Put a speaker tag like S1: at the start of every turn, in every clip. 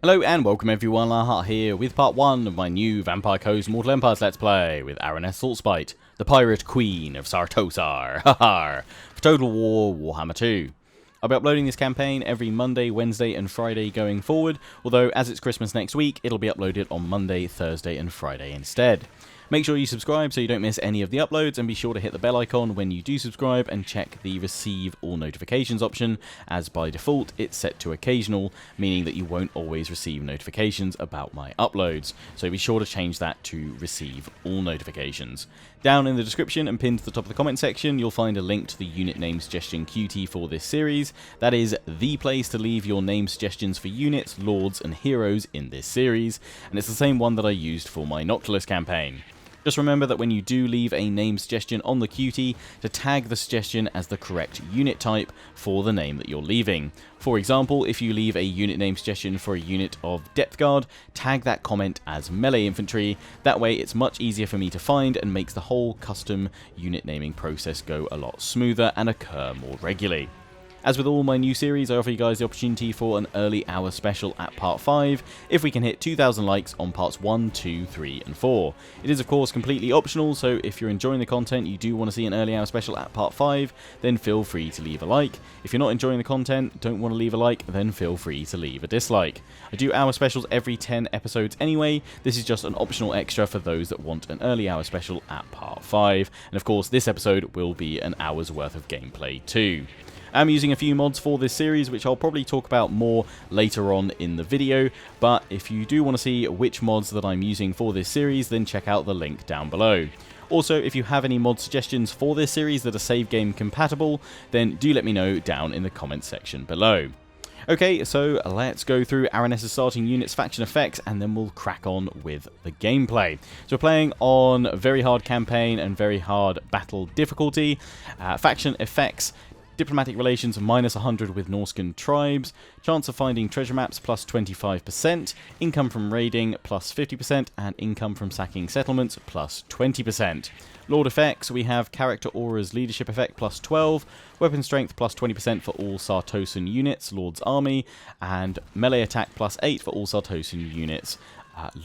S1: Hello and welcome everyone, Lahart here with part 1 of my new Vampire Coast Mortal Empires Let's Play with Aranessa Saltspite, the Pirate Queen of Sartosar, for Total War Warhammer 2. I'll be uploading this campaign every Monday, Wednesday and Friday going forward, although as it's Christmas next week, it'll be uploaded on Monday, Thursday and Friday instead. Make sure you subscribe so you don't miss any of the uploads, and be sure to hit the bell icon when you do subscribe and check the receive all notifications option, as by default it's set to occasional, meaning that you won't always receive notifications about my uploads, so be sure to change that to receive all notifications. Down in the description and pinned to the top of the comment section, you'll find a link to the unit name suggestion QT for this series. That is the place to leave your name suggestions for units, lords and heroes in this series, and it's the same one that I used for my Noctilus campaign. Just remember that when you do leave a name suggestion on the QT, to tag the suggestion as the correct unit type for the name that you're leaving. For example, if you leave a unit name suggestion for a unit of Depth Guard, tag that comment as melee infantry. That way it's much easier for me to find and makes the whole custom unit naming process go a lot smoother and occur more regularly. As with all my new series, I offer you guys the opportunity for an early hour special at part 5, if we can hit 2,000 likes on parts 1, 2, 3 and 4. It is of course completely optional, so if you're enjoying the content, you do want to see an early hour special at part 5, then feel free to leave a like. If you're not enjoying the content, don't want to leave a like, then feel free to leave a dislike. I do hour specials every 10 episodes anyway, this is just an optional extra for those that want an early hour special at part 5, and of course this episode will be an hour's worth of gameplay too. I'm using a few mods for this series, which I'll probably talk about more later on in the video, but if you do want to see which mods that I'm using for this series, then check out the link down below. Also, if you have any mod suggestions for this series that are save game compatible, then do let me know down in the comments section below. Okay, so let's go through Aranessa's starting units, faction effects, and then we'll crack on with the gameplay. So we're playing on very hard campaign and very hard battle difficulty. Faction effects: diplomatic relations minus 100 with Norscan tribes, chance of finding treasure maps plus 25%, income from raiding plus 50%, and income from sacking settlements plus 20%. Lord effects, we have character aura's leadership effect plus 12, weapon strength plus 20% for all Sartosan units, Lord's army, and melee attack plus 8 for all Sartosan units,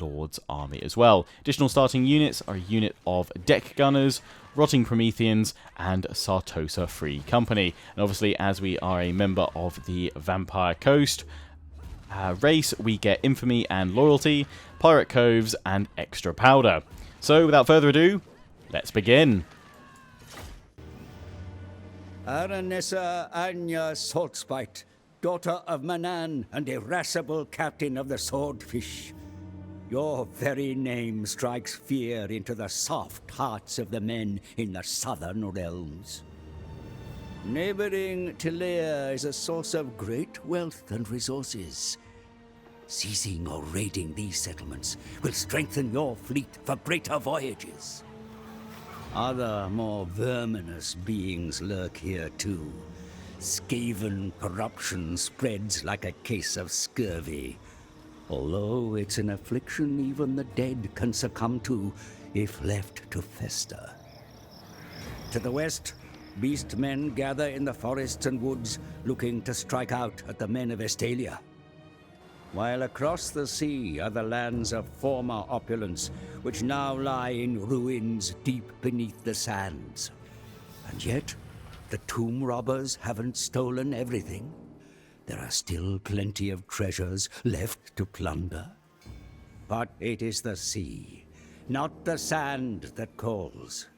S1: Lord's army as well. Additional starting units are a unit of deck gunners, Rotting Prometheans, and Sartosa Free Company. And obviously, as we are a member of the Vampire Coast race, we get Infamy and Loyalty, Pirate Coves, and Extra Powder. So, without further ado, let's begin.
S2: Aranessa Saltspite, daughter of Manan and irascible captain of the Swordfysh. Your very name strikes fear into the soft hearts of the men in the southern realms. Neighboring Tilea is a source of great wealth and resources. Seizing or raiding these settlements will strengthen your fleet for greater voyages. Other, more verminous beings lurk here too. Skaven corruption spreads like a case of scurvy. Although it's an affliction even the dead can succumb to if left to fester. To the west, beast men gather in the forests and woods, looking to strike out at the men of Estalia. While across the sea are the lands of former opulence, which now lie in ruins deep beneath the sands. And yet, the tomb robbers haven't stolen everything. There are still plenty of treasures left to plunder. But it is the sea, not the sand, that calls.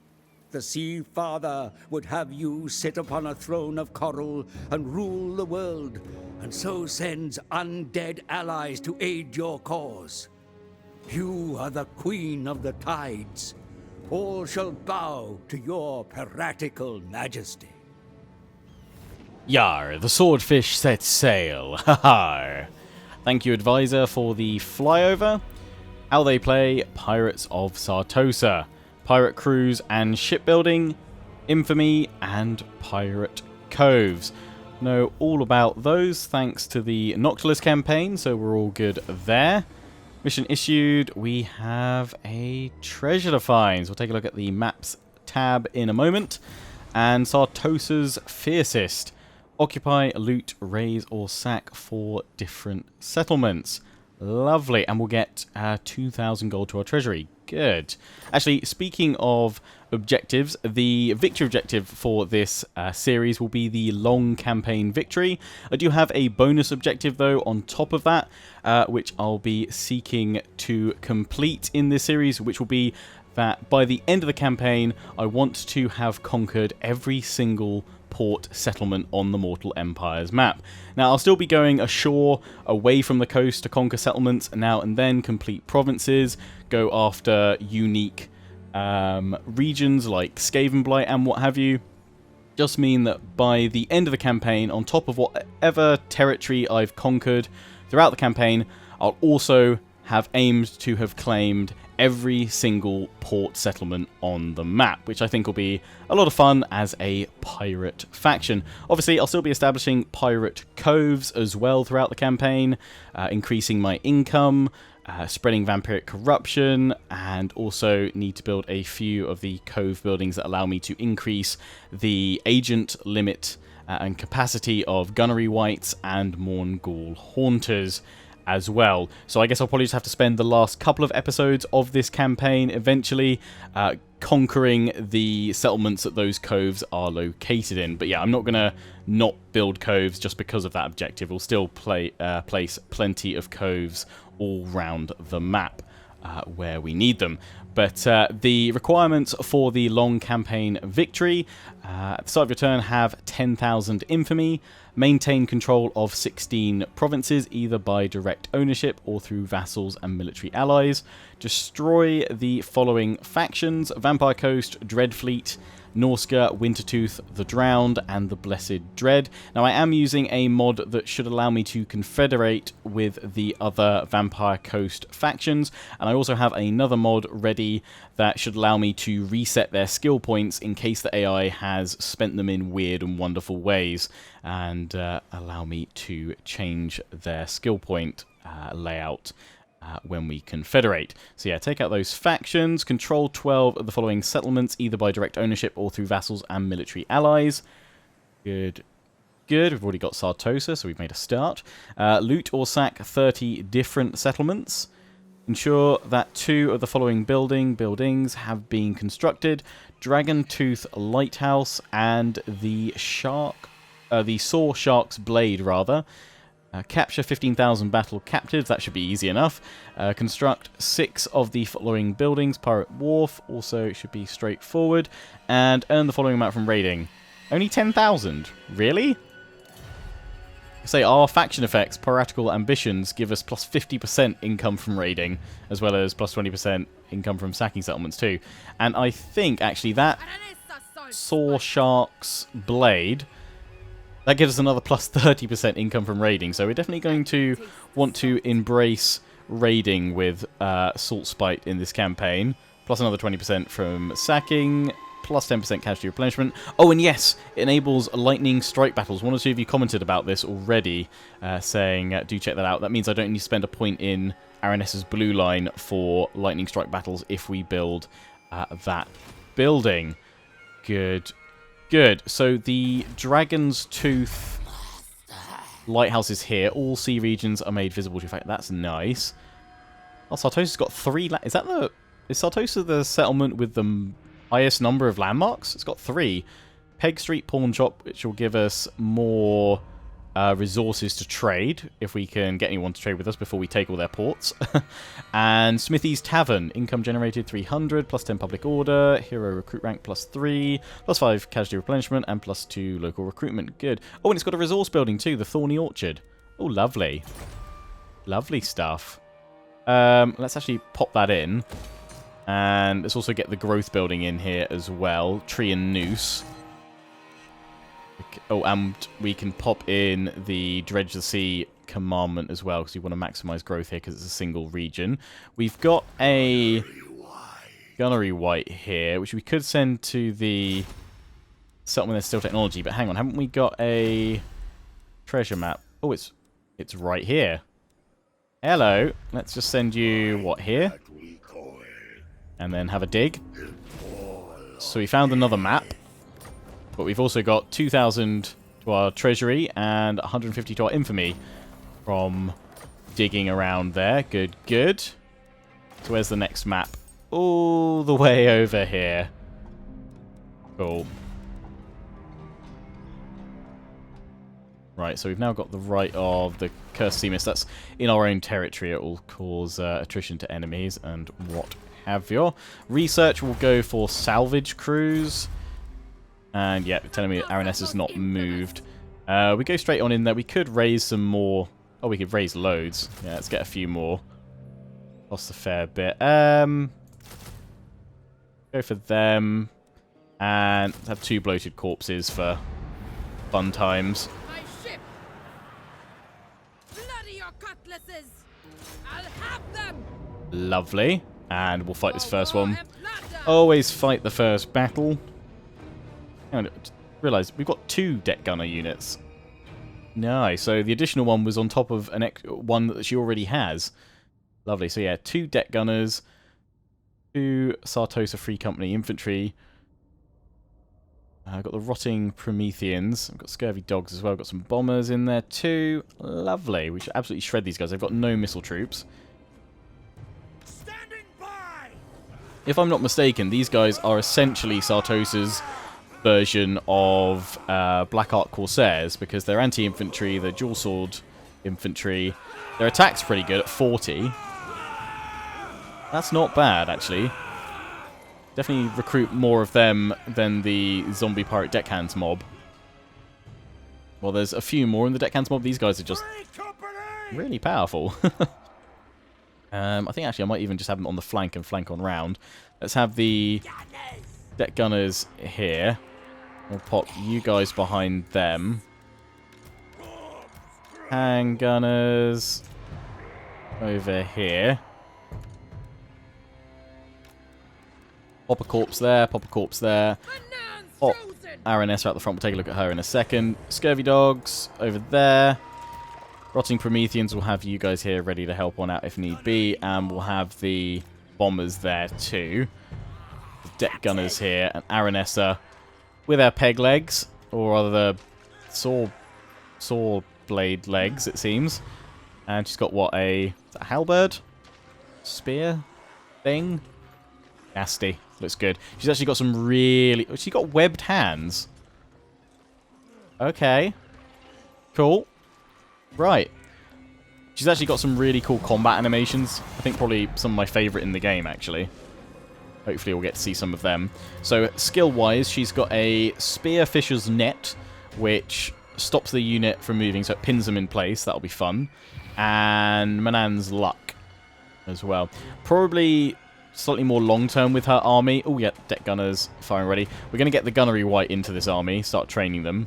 S2: The Sea Father would have you sit upon a throne of coral and rule the world, and so sends undead allies to aid your cause. You are the Queen of the Tides. All shall bow to your piratical majesty.
S1: Yar, the Swordfysh sets sail. Haha. Thank you, advisor, for the flyover. How they play: Pirates of Sartosa, pirate crews and shipbuilding, infamy, and pirate coves. Know all about those thanks to the Noctilus campaign, so we're all good there. Mission issued, we have a treasure to find. So we'll take a look at the maps tab in a moment. And Sartosa's fiercest. Occupy, loot, raise, or sack 4 different settlements. Lovely, and we'll get 2,000 gold to our treasury. Good. Actually, speaking of objectives, the victory objective for this series will be the long campaign victory. I do have a bonus objective, though, on top of that, which I'll be seeking to complete in this series, which will be that by the end of the campaign, I want to have conquered every single port settlement on the Mortal Empire's map. Now, I'll still be going ashore, away from the coast to conquer settlements now and then, complete provinces, go after unique regions like Skavenblight and what have you. Just mean that by the end of the campaign, on top of whatever territory I've conquered throughout the campaign, I'll also have aimed to have claimed every single port settlement on the map, which I think will be a lot of fun as a pirate faction. Obviously, I'll still be establishing pirate coves as well throughout the campaign, increasing my income, spreading vampiric corruption, and also need to build a few of the cove buildings that allow me to increase the agent limit and capacity of gunnery wights and Morngul haunters as well. So I guess I'll probably just have to spend the last couple of episodes of this campaign eventually conquering the settlements that those coves are located in. But yeah, I'm not going to not build coves just because of that objective. We'll still place plenty of coves all round the map where we need them. But the requirements for the long campaign victory, at the start of your turn, have 10,000 infamy, maintain control of 16 provinces, either by direct ownership or through vassals and military allies, destroy the following factions: Vampire Coast, Dreadfleet, Norsca, Wintertooth, the Drowned, and the Blessed Dread. Now, I am using a mod that should allow me to confederate with the other Vampire Coast factions, and I also have another mod ready that should allow me to reset their skill points in case the AI has spent them in weird and wonderful ways, and allow me to change their skill point layout when we confederate. So yeah, take out those factions, control 12 of the following settlements, either by direct ownership or through vassals and military allies. Good. Good, we've already got Sartosa, so we've made a start. Loot or sack 30 different settlements. Ensure that 2 of the following buildings have been constructed: Dragon Tooth Lighthouse and the Saw Shark's Blade, rather. Capture 15,000 battle captives, that should be easy enough. Construct 6 of the following buildings: Pirate Wharf, also should be straightforward. And earn the following amount from raiding. Only 10,000? Really? Say our faction effects, piratical ambitions, give us plus 50% income from raiding, as well as plus 20% income from sacking settlements too. And I think, actually, that Saw Shark's Blade, that gives us another plus 30% income from raiding, so we're definitely going to want to embrace raiding with Saltspite in this campaign. Plus another 20% from sacking, plus 10% casualty replenishment. Oh, and yes, it enables lightning strike battles. One or two of you commented about this already, saying do check that out. That means I don't need to spend a point in Aranessa's blue line for lightning strike battles if we build that building. Good. Good. So the Dragon's Tooth lighthouse is here. All sea regions are made visible to effect. That's nice. Oh, Sartosa's got 3. Is Sartosa the settlement with the highest number of landmarks? It's got 3. Peg Street Pawn Shop, which will give us more resources to trade, if we can get anyone to trade with us before we take all their ports. And Smithy's Tavern, income generated 300, plus 10 public order, hero recruit rank plus 3, plus 5 casualty replenishment, and plus 2 local recruitment. Good. Oh, and it's got a resource building too, the Thorny Orchard. Oh, lovely. Lovely stuff. Let's actually pop that in. And let's also get the growth building in here as well. Tree and Noose. Oh, and we can pop in the Dredge the Sea commandment as well, because we want to maximize growth here because it's a single region. We've got a Gunnery Wight here, which we could send to the settlement that's still technology, but hang on, haven't we got a treasure map? Oh, it's right here. Hello. Let's just send you, what, here? And then have a dig. So we found another map. But we've also got 2,000 to our treasury and 150 to our infamy from digging around there. Good, good. So where's the next map? All the way over here. Cool. Right, so we've now got the right of the Cursed Sea Mist. That's in our own territory. It will cause attrition to enemies and what have you. Research will go for salvage crews. And yeah, telling me Aranessa's not moved. We go straight on in there. We could raise some more. Oh, we could raise loads. Yeah, let's get a few more. Costs a fair bit. Go for them. And have 2 bloated corpses for fun times.
S3: My ship! Bloody your cutlasses! I'll have them!
S1: Lovely. And we'll fight this first one. Always fight the first battle. Hang on, realise we've got 2 deck gunner units. Nice. So the additional one was on top of one that she already has. Lovely. So yeah, 2 deck gunners, 2 Sartosa Free Company infantry. I've got the Rotting Prometheans. I've got Scurvy Dogs as well. I've got some bombers in there too. Lovely. We should absolutely shred these guys. They've got no missile troops.
S2: Standing by!
S1: If I'm not mistaken, these guys are essentially Sartosa's version of Black Ark Corsairs, because they're anti-infantry, they're dual sword infantry. Their attack's pretty good at 40. That's not bad, actually. Definitely recruit more of them than the zombie pirate deckhands mob. Well, there's a few more in the deckhands mob. These guys are just really powerful. I think actually I might even just have them on the flank and flank on round. Let's have the deck gunners here. We'll pop you guys behind them. Handgunners over here. Pop a corpse there, pop a corpse there. Pop Aranessa out the front. We'll take a look at her in a second. Scurvy Dogs over there. Rotting Prometheans will have you guys here ready to help on out if need be. And we'll have the bombers there too. The deck gunners here. And Aranessa with her peg legs. Or rather the saw blade legs, it seems. And she's got what, a halberd? Spear thing? Nasty. Looks good. She's actually got some really... She's got webbed hands. Okay. Cool. Right. She's actually got some really cool combat animations. I think probably some of my favourite in the game, actually. Hopefully we'll get to see some of them. So, skill-wise, she's got a Spearfisher's Net, which stops the unit from moving, so it pins them in place. That'll be fun. And Manan's Luck as well. Probably slightly more long-term with her army. Oh, yeah, deck gunners firing ready. We're going to get the gunnery white into this army, start training them.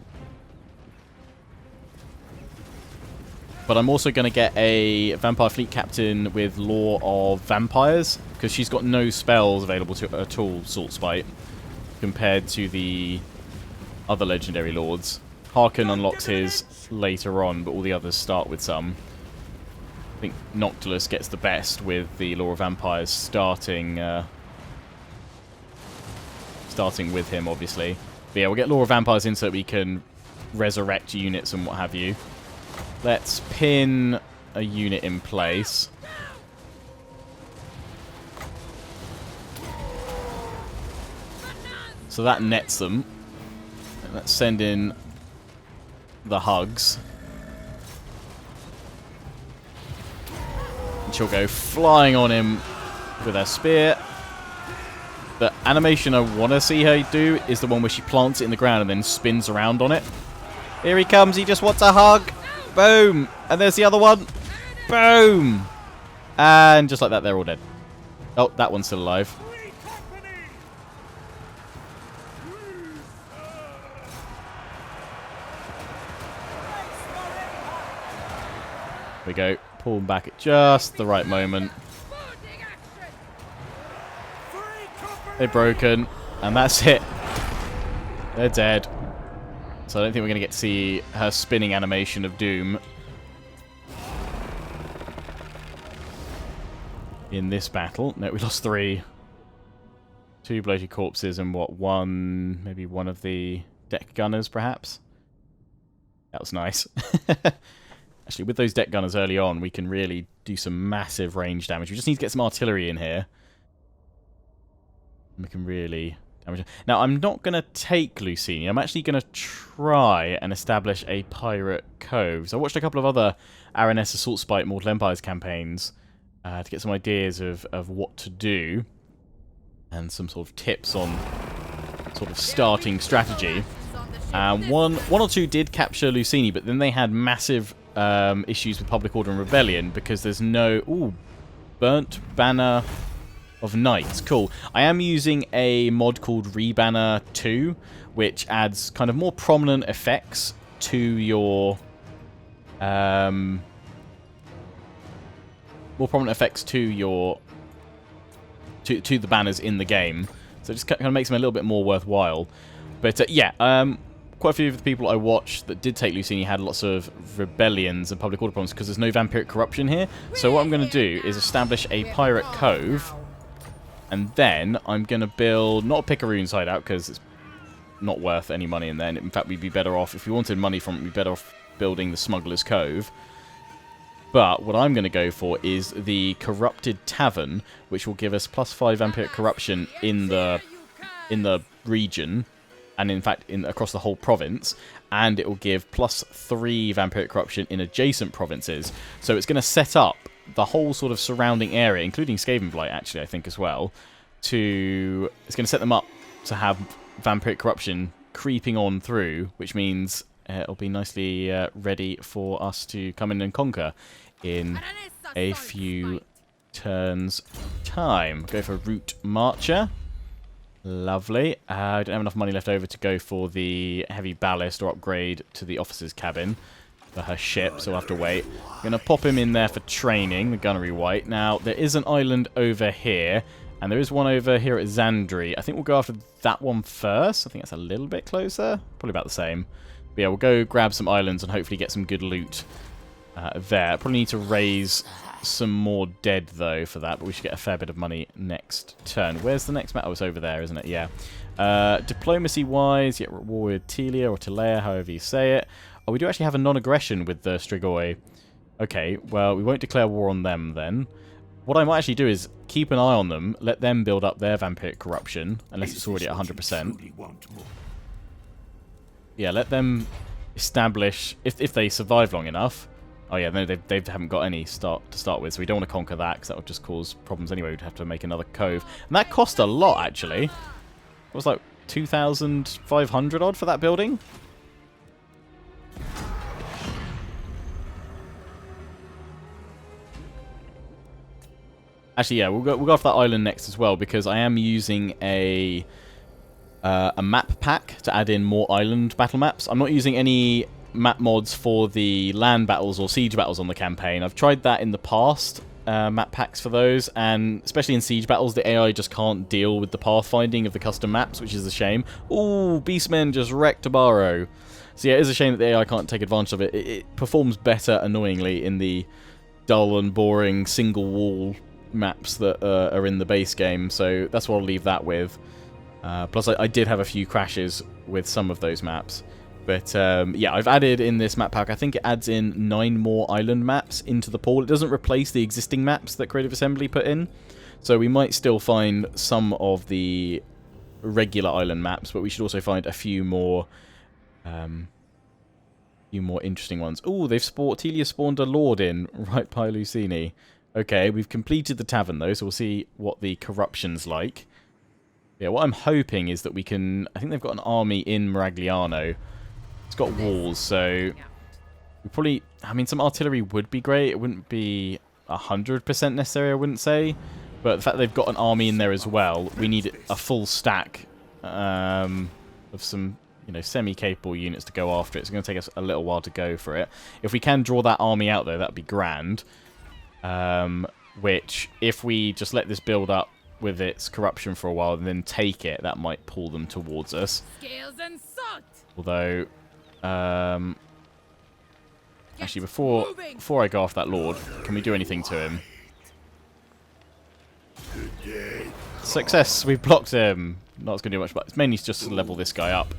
S1: But I'm also going to get a Vampire Fleet Captain with Law of Vampires, because she's got no spells available to her at all, Saltspite, compared to the other Legendary Lords. Harkin unlocks his later on, but all the others start with some. I think Noctilus gets the best with the Law of Vampires starting with him, obviously. But yeah, we'll get Law of Vampires in so that we can resurrect units and what have you. Let's pin a unit in place. So that nets them. And let's send in the hugs. And she'll go flying on him with her spear. The animation I want to see her do is the one where she plants it in the ground and then spins around on it. Here he comes, he just wants a hug. Boom! And there's the other one. Boom! And just like that, they're all dead. Oh, that one's still alive. There we go. Pull them back at just the right moment. They're broken. And that's it. They're dead. So I don't think we're going to get to see her spinning animation of doom in this battle. No, we lost 3. 2 bloated corpses and what, maybe one of the deck gunners, perhaps? That was nice. Actually, with those deck gunners early on, we can really do some massive range damage. We just need to get some artillery in here. We can really damage it. Now, I'm not going to take Lucini. I'm actually going to try and establish a pirate cove. So I watched a couple of other Aranessa Saltspite Mortal Empires campaigns to get some ideas of what to do and some sort of tips on sort of starting strategy. One or two did capture Lucini, but then they had massive issues with Public Order and Rebellion because there's no... Ooh, Burnt Banner of Knights. Cool. I am using a mod called Rebanner 2, which adds kind of more prominent effects to your... more prominent effects to your... to the banners in the game. So it just kind of makes them a little bit more worthwhile. But yeah, quite a few of the people I watched that did take Lucini had lots of rebellions and public order problems because there's no vampiric corruption here. So what I'm going to do is establish a pirate cove, and then I'm going to build, not a Picaroon hideout because it's not worth any money in there. In fact, we'd be better off, if we wanted money from it, we'd be better off building the Smuggler's Cove. But what I'm going to go for is the Corrupted Tavern, which will give us +5 vampiric corruption in the region, and in fact across the whole province, and it will give +3 vampiric corruption in adjacent provinces. So it's going to set up the whole sort of surrounding area, including Skavenblight actually, I think as well, it's going to set them up to have vampiric corruption creeping on through, which means it'll be nicely ready for us to come in and conquer in a few turns' time. Go for Route Marcher. Lovely. I don't have enough money left over to go for the heavy ballast or upgrade to the officer's cabin for her ship, so we'll have to wait. I'm going to pop him in there for training, the Gunnery White. Now, there is an island over here, and there is one over here at Zandri. I think we'll go after that one first. I think that's a little bit closer. Probably about the same. But yeah, we'll go grab some islands and hopefully get some good loot there. Probably need to raise some more dead, though, for that, but we should get a fair bit of money next turn. Where's the next map? Oh, it's over there, isn't it? Yeah. Diplomacy-wise, yeah, war with Tilea or Tilea, however you say it. Oh, we do actually have a non-aggression with the Strigoi. Okay, well, we won't declare war on them, then. What I might actually do is keep an eye on them, let them build up their vampiric corruption, unless it's already at 100%. Yeah, let them establish, if they survive long enough. Oh yeah, no, they haven't got any to start with, so we don't want to conquer that, because that would just cause problems anyway. We'd have to make another cove. And that cost a lot, actually. It was like 2,500 odd for that building. Actually, yeah, we'll go after that island next as well, because I am using a map pack to add in more island battle maps. I'm not using any map mods for the land battles or siege battles on the campaign. I've tried that in the past, map packs for those, and especially in siege battles, the AI just can't deal with the pathfinding of the custom maps, which is a shame. Ooh, Beastmen just wrecked Tabaro. So yeah, it is a shame that the AI can't take advantage of it. It performs better, annoyingly, in the dull and boring single wall maps that are in the base game, so that's what I'll leave that with. Plus, I did have a few crashes with some of those maps. But yeah, I've added in this map pack, I think it adds in 9 more island maps into the pool. It doesn't replace the existing maps that Creative Assembly put in. So we might still find some of the regular island maps, but we should also find a few more interesting ones. Ooh, Tilea spawned a lord in right by Lucini. Okay, we've completed the tavern though, so we'll see what the corruption's like. Yeah, what I'm hoping is that we can... I think they've got an army in Maragliano. It's got walls, so we probably... I mean, some artillery would be great. It wouldn't be 100% necessary, I wouldn't say. But the fact they've got an army in there as well, we need a full stack of some, you know, semi-capable units to go after it. It's going to take us a little while to go for it. If we can draw that army out, though, that'd be grand. Which, if we just let this build up with its corruption for a while and then take it, that might pull them towards us.
S3: Scales and salt.
S1: Although... actually, before I go off that lord, can we do anything to him? Success! We've blocked him! Not going to do much, but it's mainly just to level this guy up.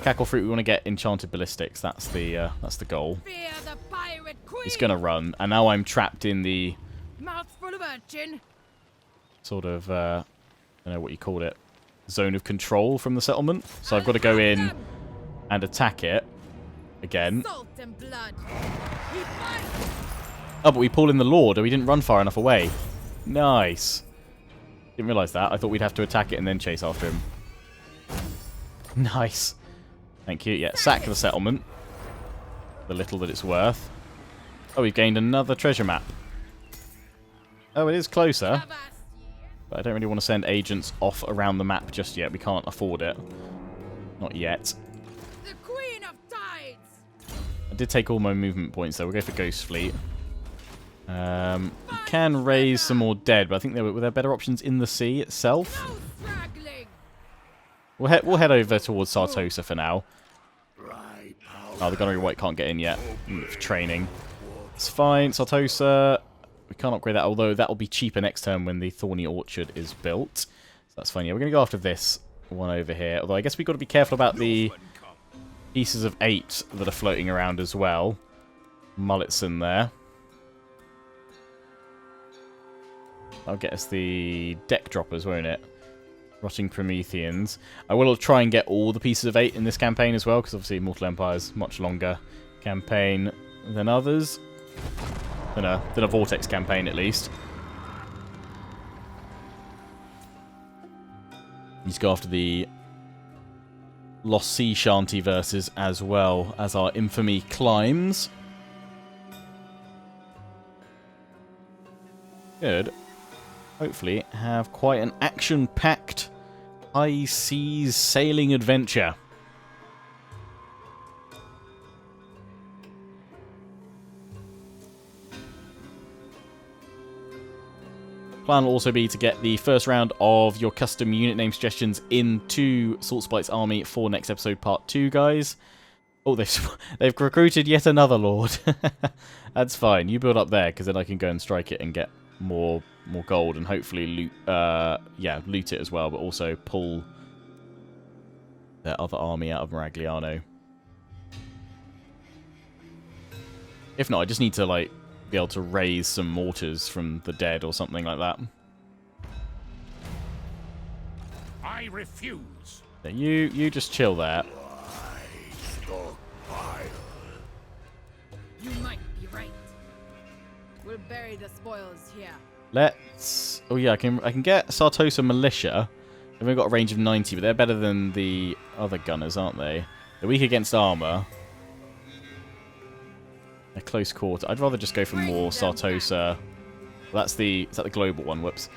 S1: Cackle fruit, we want to get enchanted ballistics. That's the goal.
S3: Fear the pirate. it, Queen!
S1: He's going to run. And now I'm trapped in the
S3: Mouth full of urchin.
S1: sort of, I don't know what you called it, zone of control from the settlement. So I've got to go in and attack it again.
S3: Salt and blood. He fights.
S1: Oh, but we pull in the Lord, and we didn't run far enough away. Nice. Didn't realise that. I thought we'd have to attack it and then chase after him. Nice. Thank you. Yeah, sack the settlement. The little that it's worth. Oh, we've gained another treasure map. Oh, it is closer. But I don't really want to send agents off around the map just yet. We can't afford it. Not yet.
S3: The Queen of Tides.
S1: I did take all my movement points, though. We'll go for Ghost Fleet. We can raise some more dead, but I think were there better options in the sea itself.
S3: No straggling.
S1: We'll head over towards Sartosa for now. Oh, the Gunnery White can't get in yet. For training. It's fine. Sartosa, we can't upgrade that, although that will be cheaper next turn when the Thorny Orchard is built. So that's fine. Yeah, we're going to go after this one over here. Although I guess we've got to be careful about the pieces of 8 that are floating around as well. Mulletson there. That'll get us the deck droppers, won't it? Rotting Prometheans. I will try and get all the pieces of 8 in this campaign as well, because obviously Mortal Empire is much longer campaign than others. Than a Vortex campaign, at least. Let's go after the Lost Sea Shanty verses as well as our infamy climbs. Good. Hopefully have quite an action-packed high seas sailing adventure. Plan will also be to get the first round of your custom unit name suggestions into Saltspite's army for next episode, part 2, guys. Oh, they've recruited yet another lord. That's fine. You build up there, because then I can go and strike it and get more gold and hopefully loot it as well, but also pull their other army out of Maragliano. If not, I just need to be able to raise some mortars from the dead or something like that.
S4: I refuse.
S1: Then you just chill there.
S3: You might be right. We'll bury the spoils here.
S1: Let's... Oh yeah, I can get Sartosa Militia. They've only got a range of 90, but they're better than the other gunners, aren't they? They're weak against armor. They're close quarter. I'd rather just go for more Sartosa. Well, is that the global one? Whoops.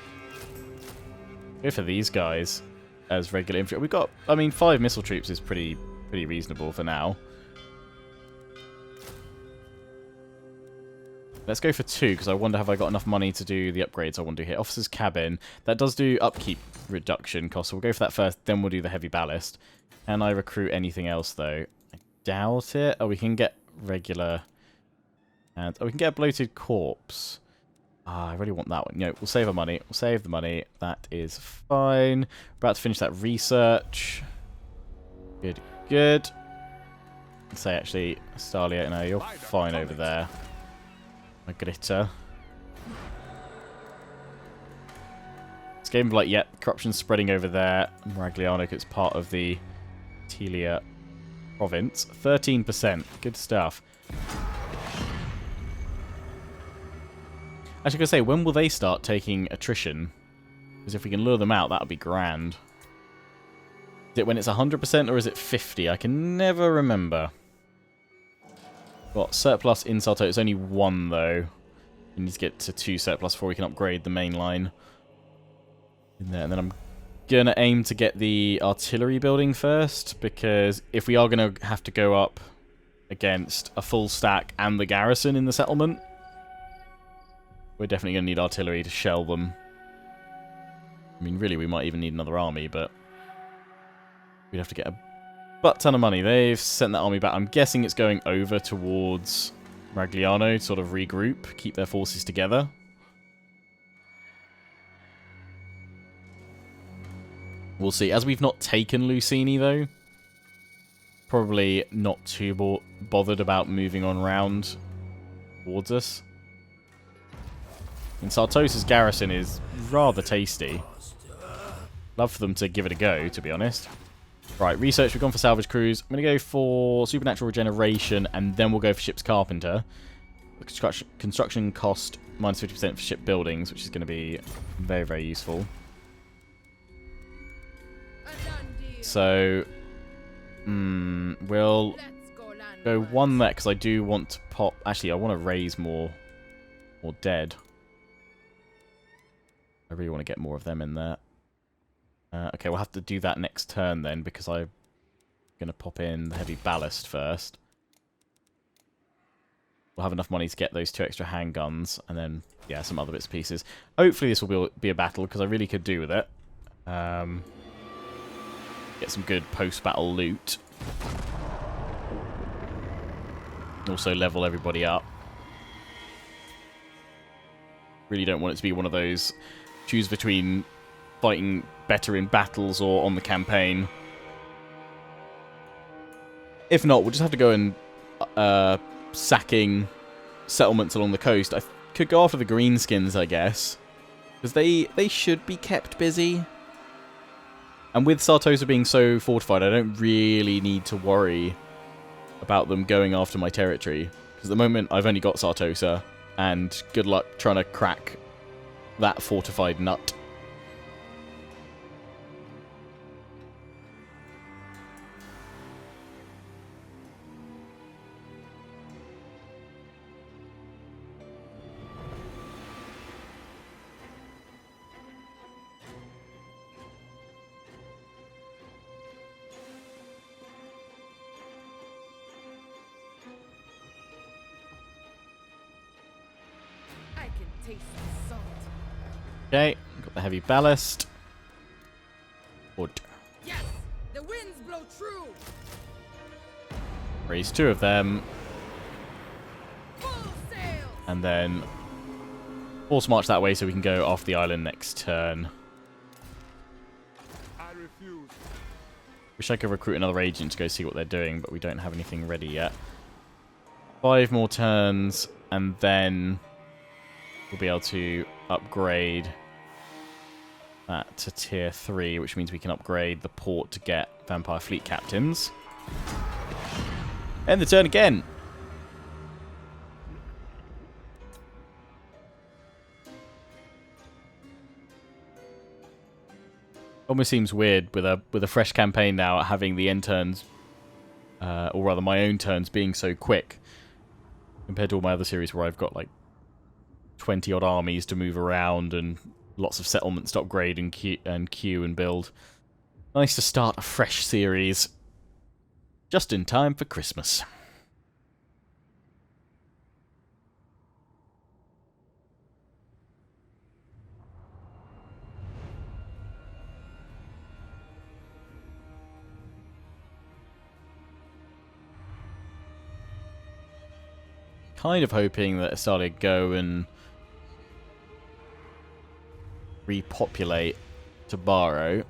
S1: Go for these guys as regular infantry. We've got, 5 missile troops is pretty reasonable for now. Let's go for 2, because I wonder have I got enough money to do the upgrades I want to do here. Officer's Cabin. That does do upkeep reduction cost, so we'll go for that first, then we'll do the Heavy Ballast. Can I recruit anything else, though? I doubt it. Oh, we can get regular... And we can get a Bloated Corpse. I really want that one. No, we'll save our money. We'll save the money. That is fine. About to finish that research. Good, good. I'd say, actually, Stalia, no, you're fine over there. Margarita. This game of corruption's spreading over there. Maragliano, it's part of the Tilea province. 13%. Good stuff. Actually, I was going to say, when will they start taking attrition? Because if we can lure them out, that would be grand. Is it when it's 100% or is it 50? I can never remember. Got surplus in Sarto. It's only 1, though. We need to get to 2 surplus before we can upgrade the main line. In there. And then I'm going to aim to get the artillery building first, because if we are going to have to go up against a full stack and the garrison in the settlement, we're definitely going to need artillery to shell them. Really, we might even need another army, but we'd have to get a butt ton of money. They've sent that army back. I'm guessing it's going over towards Maragliano to sort of regroup, keep their forces together. We'll see. As we've not taken Lucini, though, probably not too bothered about moving on round towards us. And Sartosa's garrison is rather tasty. Love for them to give it a go, to be honest. Right, research, we've gone for salvage crews. I'm going to go for supernatural regeneration, and then we'll go for ship's carpenter. Construction cost minus 50% for ship buildings, which is going to be very, very useful. So, we'll go one there, because I do want to pop... Actually, I want to raise more dead. I really want to get more of them in there. Okay, we'll have to do that next turn then, because I'm going to pop in the heavy ballast first. We'll have enough money to get those 2 extra handguns, and then, yeah, some other bits and pieces. Hopefully this will be a battle, because I really could do with it. Get some good post-battle loot. Also level everybody up. Really don't want it to be one of those choose between fighting better in battles or on the campaign. If not, we'll just have to go and sacking settlements along the coast. I could go after the greenskins, I guess, because they should be kept busy. And with Sartosa being so fortified, I don't really need to worry about them going after my territory. Because at the moment, I've only got Sartosa, and good luck trying to crack that fortified nut. Okay, got the heavy ballast. Wood.
S3: Yes, the winds blow true.
S1: Raise 2 of them.
S3: Full sail.
S1: And then force march that way so we can go off the island next turn.
S4: I refuse.
S1: Wish I could recruit another agent to go see what they're doing, but we don't have anything ready yet. 5 more turns, and then we'll be able to upgrade that to tier 3, which means we can upgrade the port to get vampire fleet captains. End the turn again. Almost seems weird with a fresh campaign now having the end turns, or rather my own turns being so quick compared to all my other series where I've got like 20 odd armies to move around and lots of settlements to upgrade and queue and build. Nice to start a fresh series just in time for Christmas. Kind of hoping that Estalia go and repopulate Tabaro.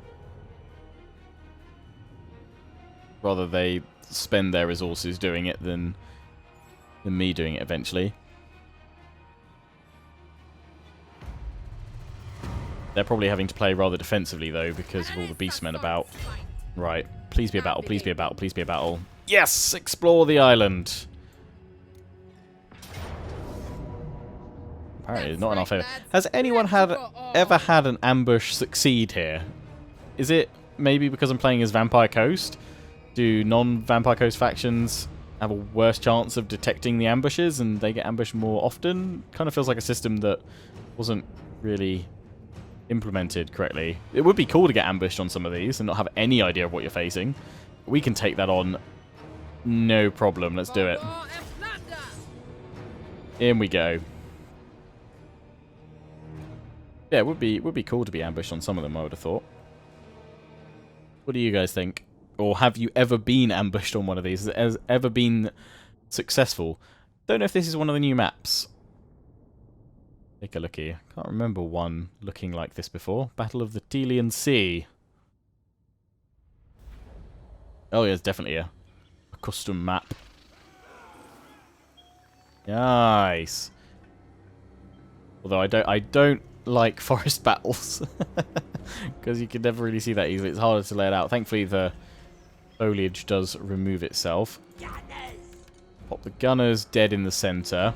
S1: Rather they spend their resources doing it than me doing it eventually. They're probably having to play rather defensively though because of all the beastmen about. Right. Please be a battle, please be a battle, please be a battle. Yes! Explore the island! Apparently, not enough. Has anyone ever had an ambush succeed here? Is it maybe because I'm playing as Vampire Coast? Do non-Vampire Coast factions have a worse chance of detecting the ambushes and they get ambushed more often? Kind of feels like a system that wasn't really implemented correctly. It would be cool to get ambushed on some of these and not have any idea of what you're facing. We can take that on, no problem. Let's do it. In we go. Yeah, it would be cool to be ambushed on some of them, I would have thought. What do you guys think? Or have you ever been ambushed on one of these? Has it ever been successful? Don't know if this is one of the new maps. Take a look here. Can't remember one looking like this before. Battle of the Telean Sea. Oh yeah, it's definitely a custom map. Nice. Although I don't like forest battles because you can never really see that easily. It's harder to lay it out. Thankfully, the foliage does remove itself. Pop the gunners dead in the center.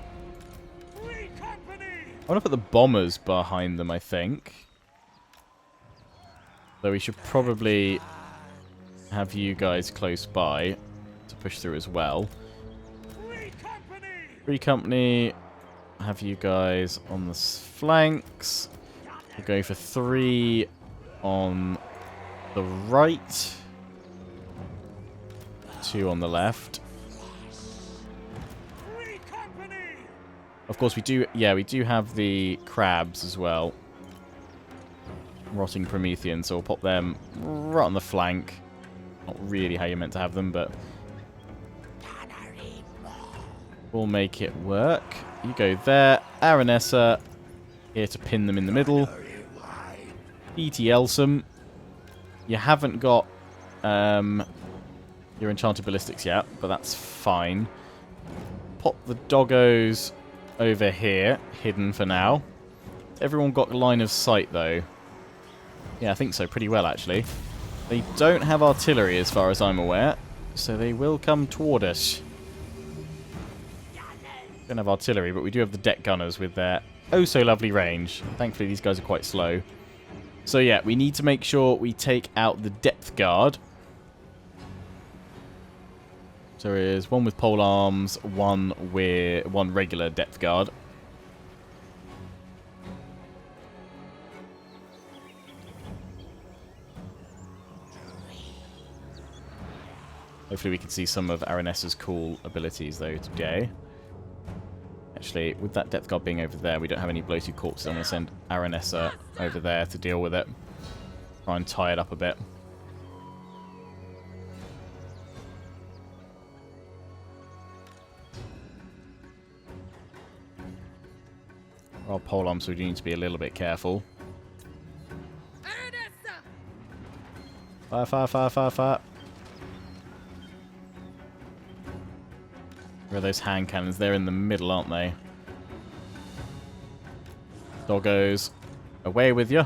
S1: I want to put the bombers behind them, I think. Though we should probably have you guys close by to push through as well. Free company. Have you guys on the flanks. We'll go for 3 on the right. 2 on the left. Of course, we do have the crabs as well. Rotting Promethean, so we'll pop them right on the flank. Not really how you're meant to have them, but we'll make it work. You go there. Aranessa, here to pin them in the middle. ETL-some. You haven't got your Enchanted Ballistics yet, but that's fine. Pop the doggos over here, hidden for now. Everyone got line of sight, though. Yeah, I think so, pretty well, actually. They don't have artillery, as far as I'm aware, so they will come toward us. Don't have artillery, but we do have the deck gunners with their oh-so-lovely range. Thankfully, these guys are quite slow. So, yeah, we need to make sure we take out the depth guard. So there is one with pole arms, one regular depth guard. Hopefully we can see some of Aranessa's cool abilities though today. Actually, with that depth guard being over there, we don't have any bloated corpses. I'm going to send Aranessa over there to deal with it. Try and tie it up a bit. Our pole arms, so we do need to be a little bit careful. Fire, fire, fire, fire, fire. Where are those hand cannons? They're in the middle, aren't they? Doggos, away with you.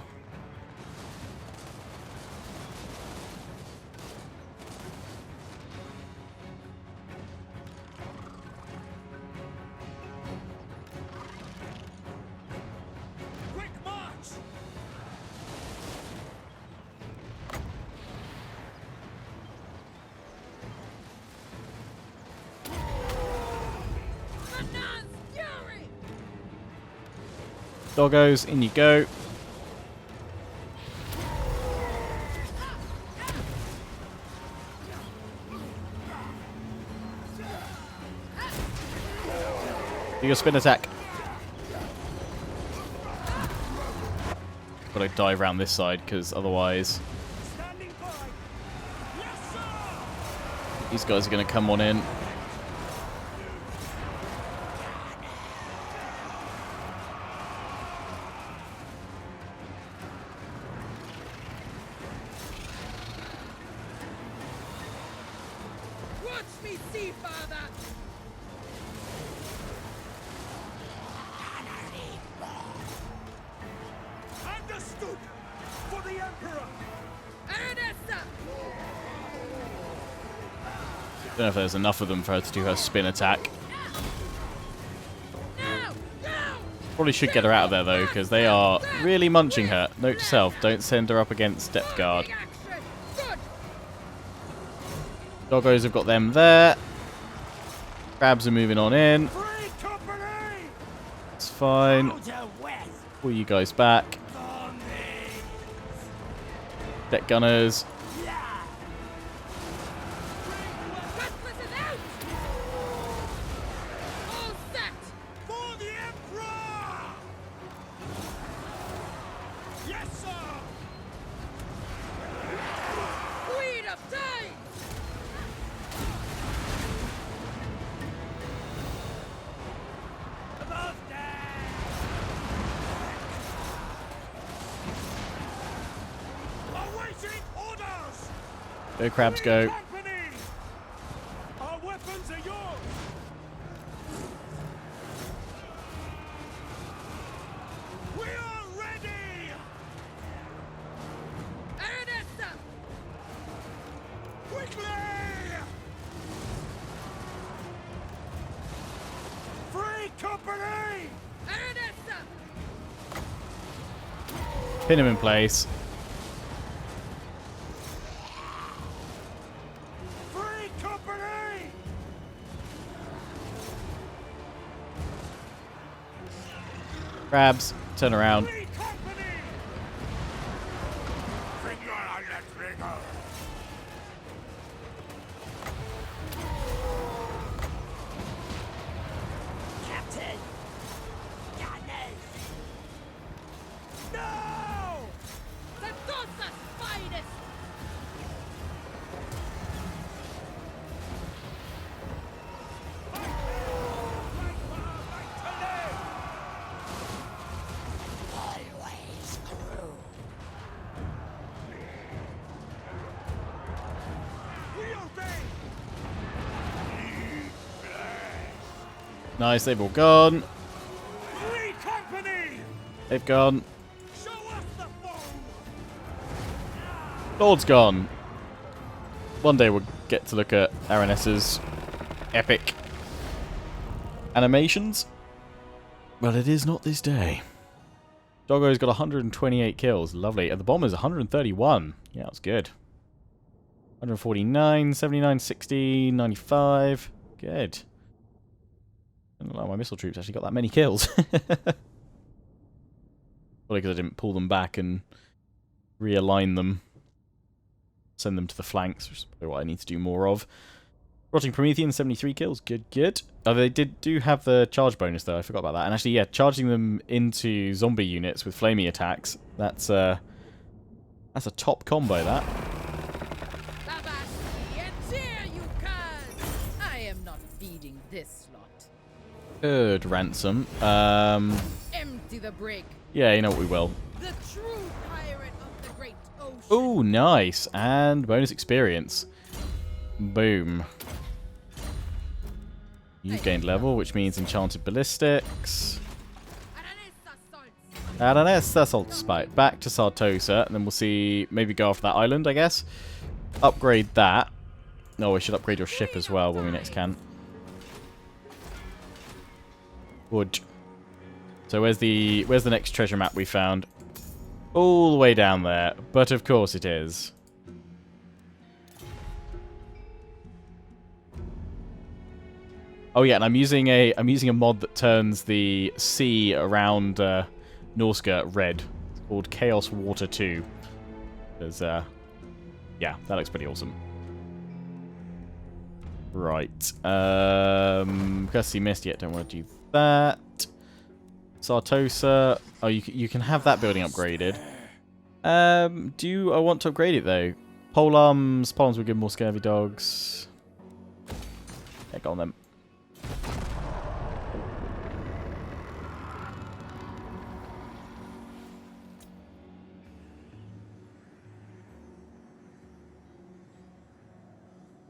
S1: Doggos, in you go. Do your spin attack. Gotta dive around this side, because otherwise these guys are going to come on in. Don't know if there's enough of them for her to do her spin attack. Probably should get her out of there though, because they are really munching her. Note to self, don't send her up against depth guard. Doggos have got them there. Crabs are moving on in. It's fine. Pull you guys back. Deck gunners. Go, crabs, go.
S4: Our weapons are yours.
S1: Pin him in place.
S4: Free company!
S1: Grabs. Turn around.
S4: Free company! Finger on the trigger! Captain! Gunners! No!
S3: Sentosa's finest!
S2: Always crew.
S4: We obey!
S1: Nice, they've all gone.
S4: Free company!
S1: They've gone.
S4: Show us the foe!
S1: Lord's gone. One day we'll get to look at Aranessa's epic animations. Well, it is not this day. Doggo's got 128 kills. Lovely. And the bomber's 131. Yeah, that's good. 149, 79, 60, 95. Good. I don't know, my missile troops actually got that many kills. Probably because I didn't pull them back and realign them. Send them to the flanks, which is probably what I need to do more of. Rotting Promethean, 73 kills. Good, good. Oh, they do have the charge bonus, though. I forgot about that. And actually, yeah, charging them into zombie units with flamey attacks, that's a top combo, that.
S3: Tabassi, and cheer, you curs! I am not feeding this lot.
S1: Good, Ransom.
S3: Empty the brig.
S1: Yeah, you know what we will.
S3: The true pirate of the great ocean.
S1: Ooh, nice. And bonus experience. Boom. You've gained level, which means enchanted ballistics.
S3: Aranessa
S1: Aranessa Saltspite. Back to Sartosa, and then we'll see, maybe go off that island, I guess. Upgrade that. No, we should upgrade your ship as well when we next can. Wood. So where's the next treasure map we found? All the way down there, but of course it is. Oh yeah, and I'm using a mod that turns the sea around Norska red. It's called Chaos Water 2. Because yeah, that looks pretty awesome. Right. Gusty Mist, yet don't want to do that. Sartosa. Oh, you can have that building upgraded. Do I want to upgrade it though? Polearms will give more scurvy dogs. Yeah, go on then.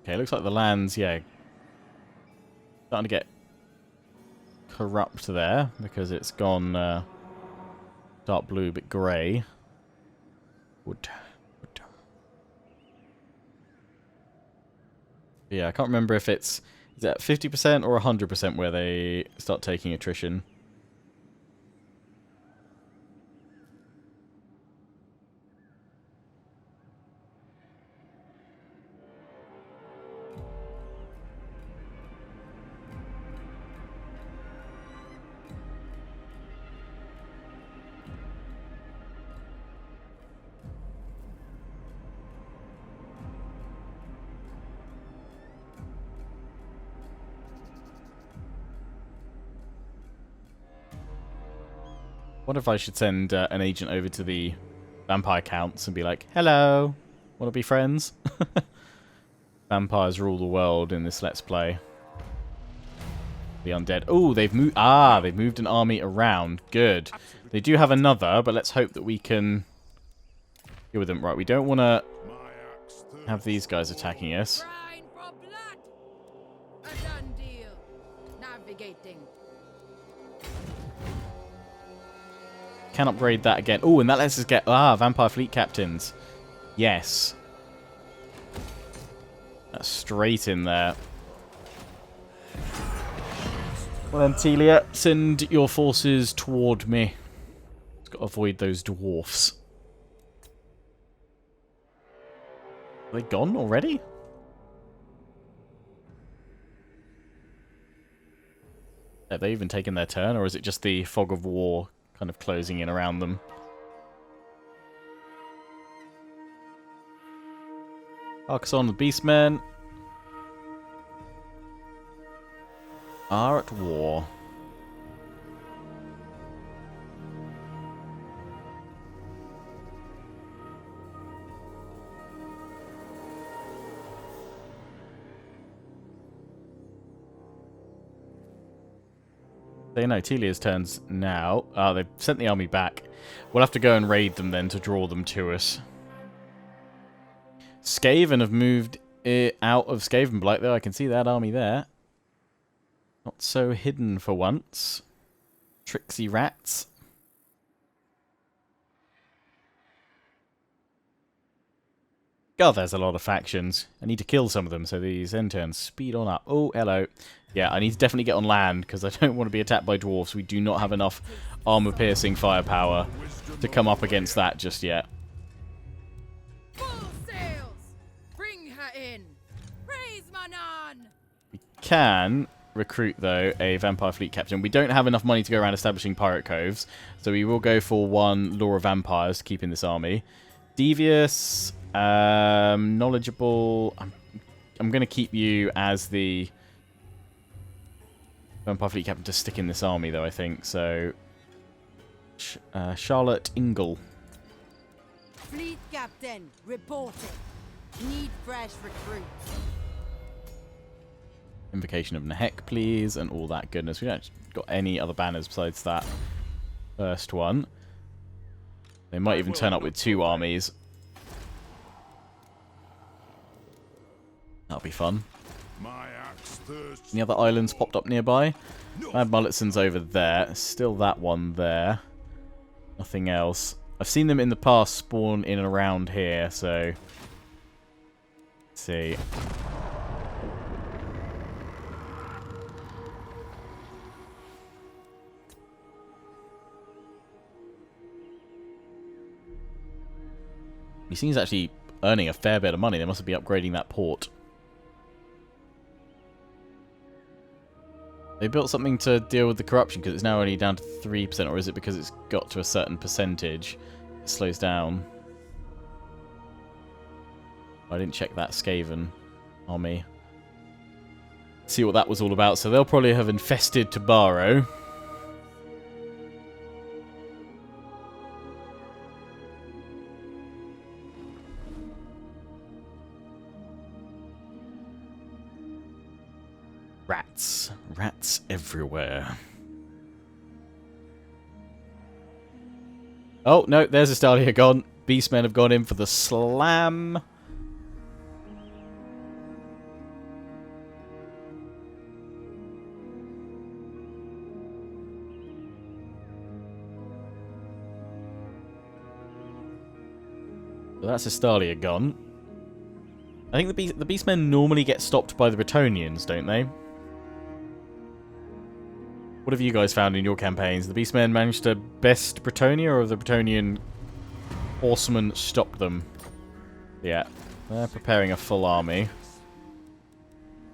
S1: Okay, looks like the land's, yeah, starting to get corrupt there because it's gone dark blue, a bit grey. Wood. Yeah, I can't remember if is that 50% or 100% where they start taking attrition. What if I should send an agent over to the vampire counts and be like, hello, want to be friends? Vampires rule the world in this Let's Play. The undead. Oh, they've moved. Ah, they've moved an army around. Good. They do have another, but let's hope that we can deal with them. Right, we don't want to have these guys attacking us.
S3: Crying for blood. A done deal. Navigating.
S1: Can upgrade that again. Oh, and that lets us get vampire fleet captains. Yes. That's straight in there. Well then, Tilea, send your forces toward me. Just got to avoid those dwarfs. Are they gone already? Have they even taken their turn, or is it just the fog of war kind of closing in around them? Arkason, the Beastmen are at war. They know Telea's turns now. They've sent the army back. We'll have to go and raid them then to draw them to us. Skaven have moved out of Skavenblight, though. I can see that army there. Not so hidden for once. Tricksy rats. God, there's a lot of factions. I need to kill some of them, so these end turns speed on up. Oh, hello. Yeah, I need to definitely get on land, because I don't want to be attacked by dwarfs. We do not have enough armor-piercing firepower to come up against that just yet.
S3: Full sails! Bring her in! Praise Manan!
S1: We can recruit, though, a vampire fleet captain. We don't have enough money to go around establishing pirate coves, so we will go for one Law of Vampires to keep in this army. Devious, knowledgeable. I'm going to keep you as the vampire fleet captain to stick in this army, though, I think. So, Charlotte Ingle.
S5: Fleet captain, reporting. Need fresh recruits.
S1: Invocation of Nehek, please, and all that goodness. We don't got any other banners besides that first one. They might even turn up with 2 armies. That'll be fun. Any other islands popped up nearby? Mad Mulletson's over there. Still that one there. Nothing else. I've seen them in the past spawn in and around here, so... Let's see. He seems actually earning a fair bit of money. They must be upgrading that port. They built something to deal with the corruption because it's now only down to 3%, or is it because it's got to a certain percentage? It slows down. I didn't check that Skaven army. See what that was all about. So they'll probably have infested Tabaro. Rats. Rats everywhere. Oh, no, there's Estalia gone. Beastmen have gone in for the slam. So that's Estalia gone. I think the Beastmen normally get stopped by the Bretonnians, don't they? What have you guys found in your campaigns? The Beastmen managed to best Bretonnia, or the Bretonnian horsemen stopped them? Yeah, they're preparing a full army.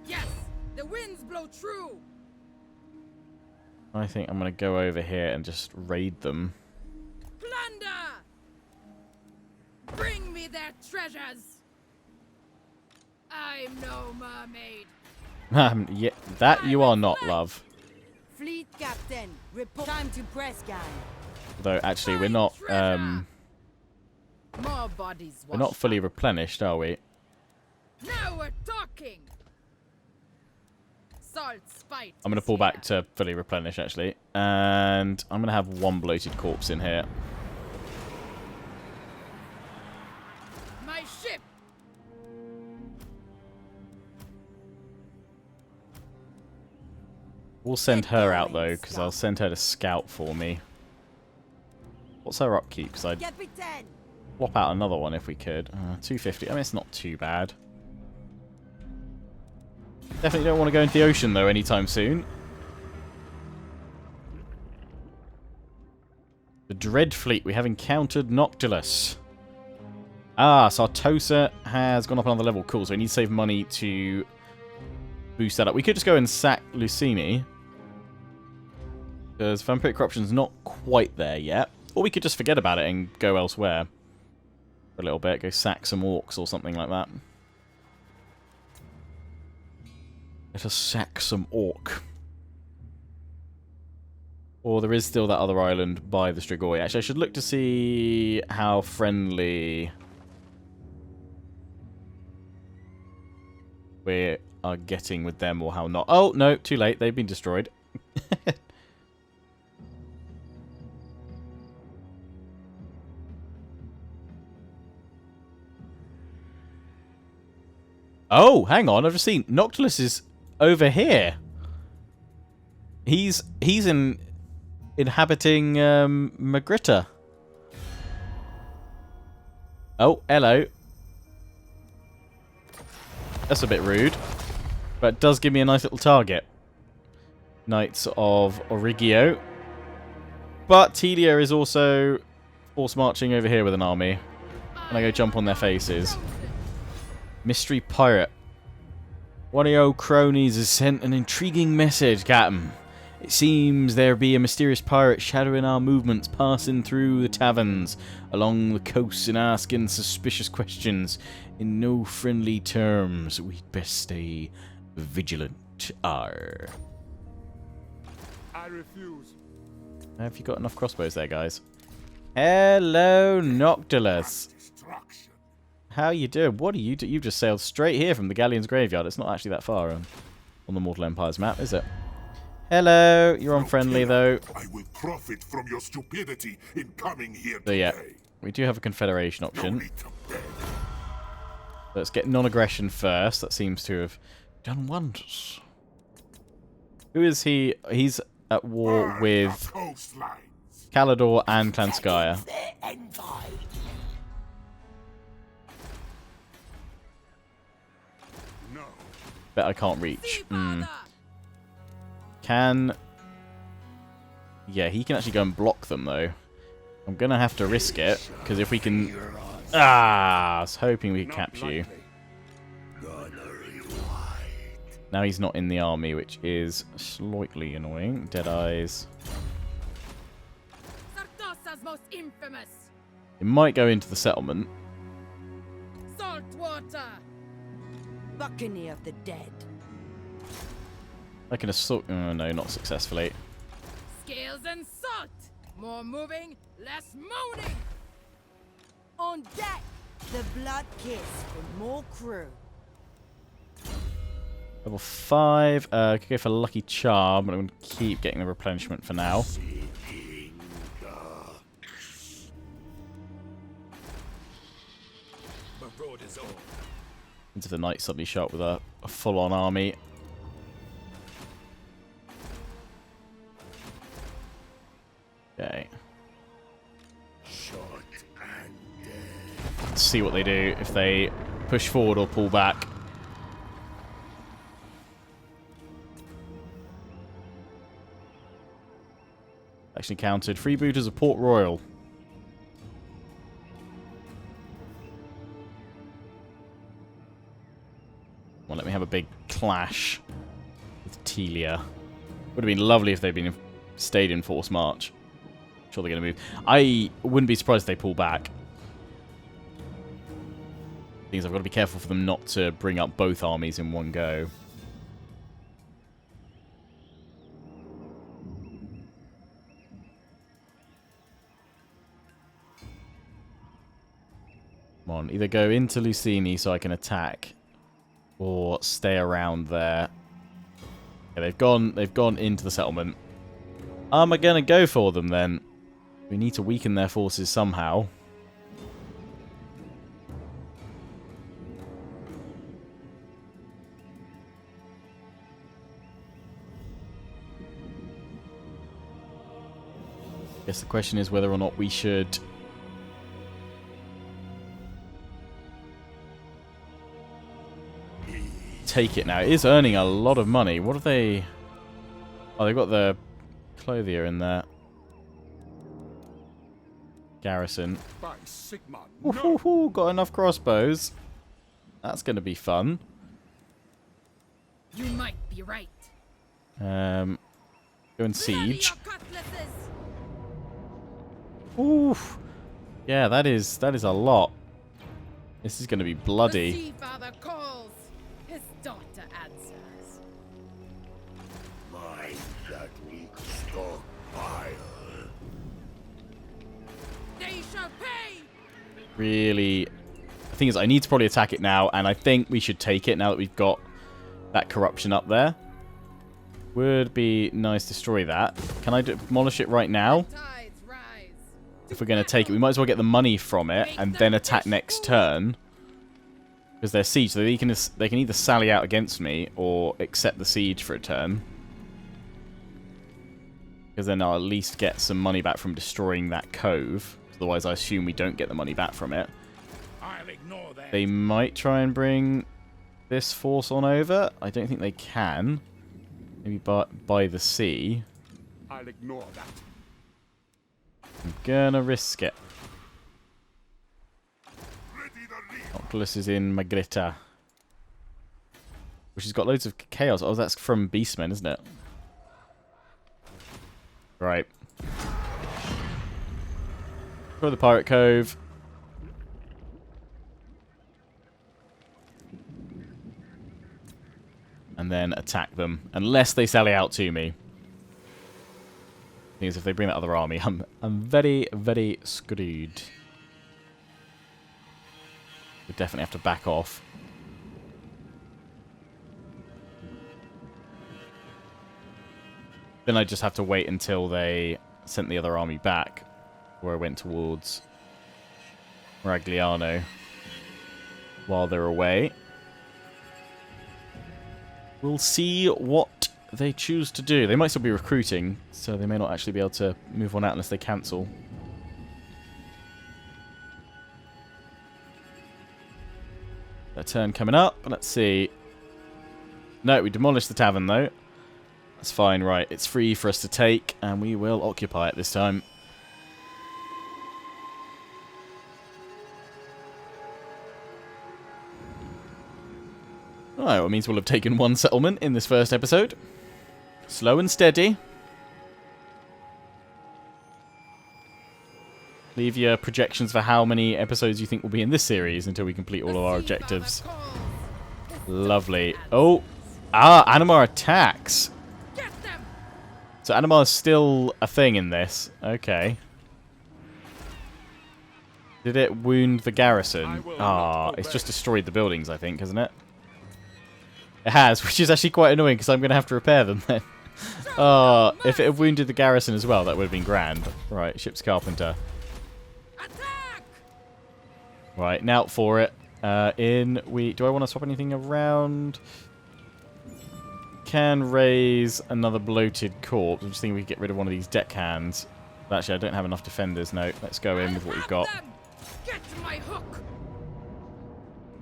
S3: Yes! The winds blow true!
S1: I think I'm going to go over here and just raid them.
S3: Plunder! Bring me their treasures! I'm no mermaid.
S1: Yeah, that you are not, love.
S5: Fleet captain, report. Time to press, gang.
S1: Though actually, we're not
S3: More bodies.
S1: we're not fully replenished, are we?
S3: Now we're talking. Saltspite.
S1: I'm going to pull back to fully replenish, actually. And I'm going to have one bloated corpse in here.
S3: My ship.
S1: We'll send her out, though, because I'll send her to scout for me. What's her upkeep? Because I'd
S5: Captain.
S1: swap out another one if we could. 250. I mean, it's not too bad. Definitely don't want to go into the ocean, though, anytime soon. The Dread Fleet. We have encountered Noctilus. Ah, Sartosa has gone up another level. Cool, so we need to save money to boost that up. We could just go and sack Lucini, because Vampiric Corruption's not quite there yet. Or we could just forget about it and go elsewhere for a little bit. Go sack some orcs or something like that. Let us sack some orc. Or there is still that other island by the Strigoi. Actually, I should look to see how friendly we are getting with them or how not. Oh, no, too late. They've been destroyed. Oh, hang on. I've just seen Noctilus is over here. He's inhabiting Magritta. Oh, hello. That's a bit rude. But it does give me a nice little target. Knights of Origio. But Tilea is also force marching over here with an army. And I go jump on their faces. Mystery Pirate. One of your cronies has sent an intriguing message, Captain. It seems there be a mysterious pirate shadowing our movements, passing through the taverns along the coast and asking suspicious questions in no friendly terms. We'd best stay vigilant. Arr.
S4: I refuse.
S1: Have you got enough crossbows there, guys? Hello, Noctilus.
S4: Destruction.
S1: How you doing? What do you do? You've just sailed straight here from the Galleon's Graveyard. It's not actually that far on the Mortal Empires map, is it? Hello. You're unfriendly, though.
S6: I will profit from your stupidity in coming here
S1: So,
S6: today.
S1: yeah. We do have a Confederation
S6: No
S1: option.
S6: need to beg.
S1: Let's get non-aggression first. That seems to have done wonders. Who is he? He's at war
S6: Burn
S1: with
S6: the coastlines.
S1: Calador and Clanskaya.
S4: Their envy.
S6: No.
S1: Bet I can't reach.
S3: See, father.
S1: Can... Yeah, he can actually go and block them, though. I'm going to have to risk it, because if we can... Ah! I was hoping we could capture you. Now he's not in the army, which is slightly annoying. Deadeyes.
S3: Sartosa's most infamous.
S1: It might go into the settlement.
S3: Saltwater.
S5: Buccaneer of the dead.
S1: I can assault... Oh, no, not successfully.
S3: Scales and salt. More moving, less moaning.
S5: On deck, the blood kiss for more crew.
S1: Level 5. I could go for Lucky Charm, but I'm going to keep getting the replenishment for now.
S4: Marauders all.
S1: Into the Knight suddenly shot with a full-on army. Okay. Let's see what they do, if they push forward or pull back. Actually counted. Freebooters of Port Royal. Well, let me have a big clash with Tilea. Would have been lovely if they'd been stayed in force march. Sure they're going to move. I wouldn't be surprised if they pull back. Things I've got to be careful for them not to bring up both armies in one go. Come on, either go into Lucini so I can attack, or stay around there. Yeah, they've gone into the settlement. Am I gonna go for them then? We need to weaken their forces somehow. Guess the question is whether or not we should take it now. It is earning a lot of money. What have they... Oh, they've got the Clothier in there. Garrison.
S4: Sigma.
S1: Woohoo, got enough crossbows. That's going to be fun.
S3: You might be right.
S1: Go and
S3: Ready
S1: siege.
S3: your cutlasses.
S1: Oof. Yeah, that is a lot. This is going to be
S3: The
S1: bloody.
S3: Sea Father calls. His daughter answers.
S6: Mine that weak stockpile.
S3: They shall pay.
S1: Really, the thing is, I need to probably attack it now, and I think we should take it now that we've got that corruption up there. Would be nice to destroy that. Can I demolish it right now?
S3: Tides rise.
S1: If we're going to take it, we might as well get the money from it and then attack next turn. Because they're siege, so they can either sally out against me or accept the siege for a turn. Because then I'll at least get some money back from destroying that cove. Otherwise, I assume we don't get the money back from it.
S4: I'll ignore that.
S1: They might try and bring this force on over. I don't think they can. Maybe by the sea.
S4: I'll ignore that.
S1: I'm gonna risk it.
S6: Ready the lead.
S1: Oculus is in Magritta. Which has got loads of chaos. Oh, that's from Beastmen, isn't it? Right. Go to the Pirate Cove. And then attack them. Unless they sally out to me. Because if they bring that other army, I'm very, very screwed. We definitely have to back off. Then I just have to wait until they sent the other army back. Where I went towards Ragliano. While they're away. We'll see what they choose to do. They might still be recruiting, so they may not actually be able to move on out unless they cancel. Their turn coming up. Let's see. No, we demolished the tavern, though. That's fine, right. It's free for us to take, and we will occupy it this time. Alright, well, it means we'll have taken one settlement in this first episode. Slow and steady. Leave your projections for how many episodes you think will be in this series until we complete all of our objectives. Lovely. Oh! Animar attacks!
S3: Get them.
S1: So Animar is still a thing in this. Okay. Did it wound the garrison? It's just destroyed the buildings, I think, hasn't it? It has, which is actually quite annoying because I'm going to have to repair them then. If it had wounded the garrison as well, that would have been grand. Right, ship's carpenter.
S3: Attack.
S1: Right, now for it. Do I want to swap anything around? Can raise another bloated corpse. I'm just thinking we could get rid of one of these deckhands. But actually, I don't have enough defenders. No, let's go in with what we've got.
S3: Get my hook.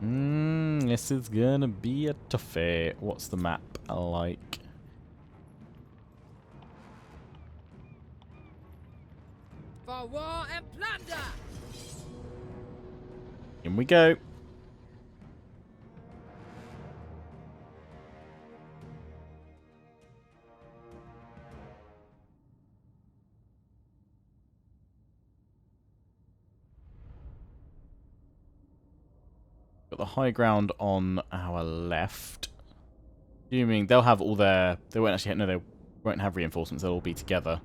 S1: This is gonna be a toughie. What's the map like?
S3: For war and plunder.
S1: In we go. Got the high ground on our left. Assuming they'll have all their... They won't actually... No, they won't have reinforcements. They'll all be together.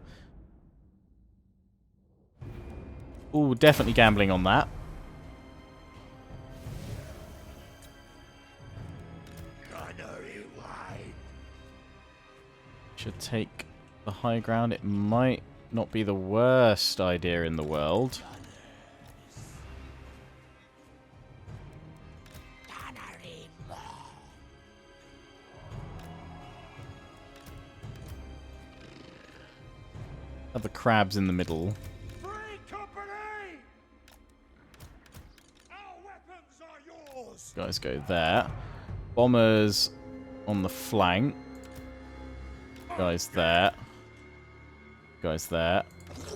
S1: Ooh, definitely gambling on that. Should take the high ground. It might not be the worst idea in the world. Have the crabs in the middle.
S4: Free company! Our weapons are yours!
S1: Guys go there. Bombers on the flank. Guys there. Guys there.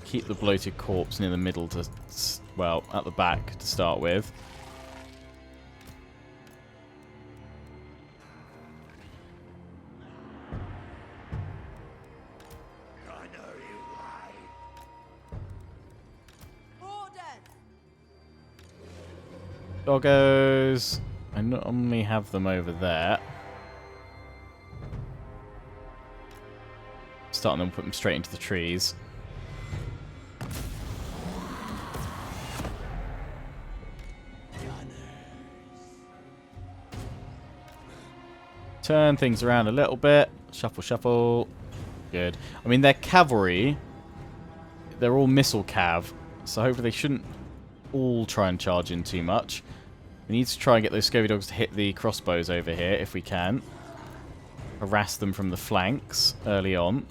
S1: Keep the bloated corpse near the middle to, well, at the back to start with. Doggos. I normally have them over there. Starting them, put them straight into the trees. Turn things around a little bit. Shuffle, shuffle. Good. I mean, they're cavalry. They're all missile cav. So hopefully they shouldn't all try and charge in too much. We need to try and get those scurvy dogs to hit the crossbows over here if we can. Harass them from the flanks early on.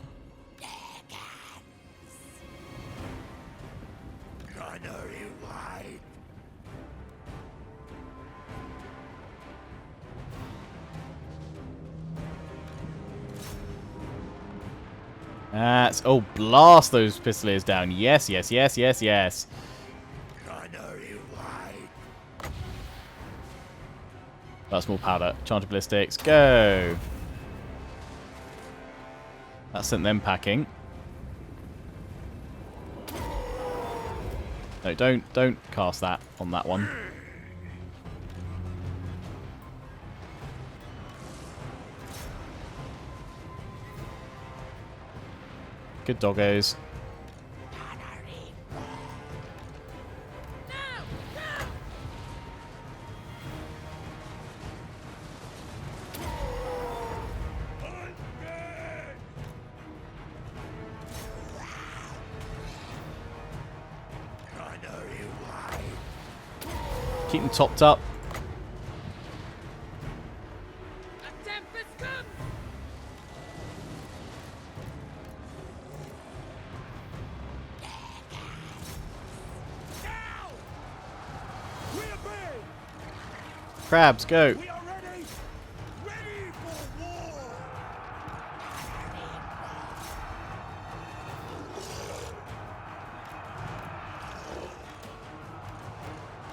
S1: That's... Oh, blast those pistoliers down. Yes, yes, yes, yes, yes. That's more powder. Charge ballistics. Go. That sent them packing. No, don't cast that on that one. Good doggos. Keep them topped up.
S3: A tempest comes!
S4: Now! We obey!
S1: Crabs, go.
S4: We are ready! Ready for war!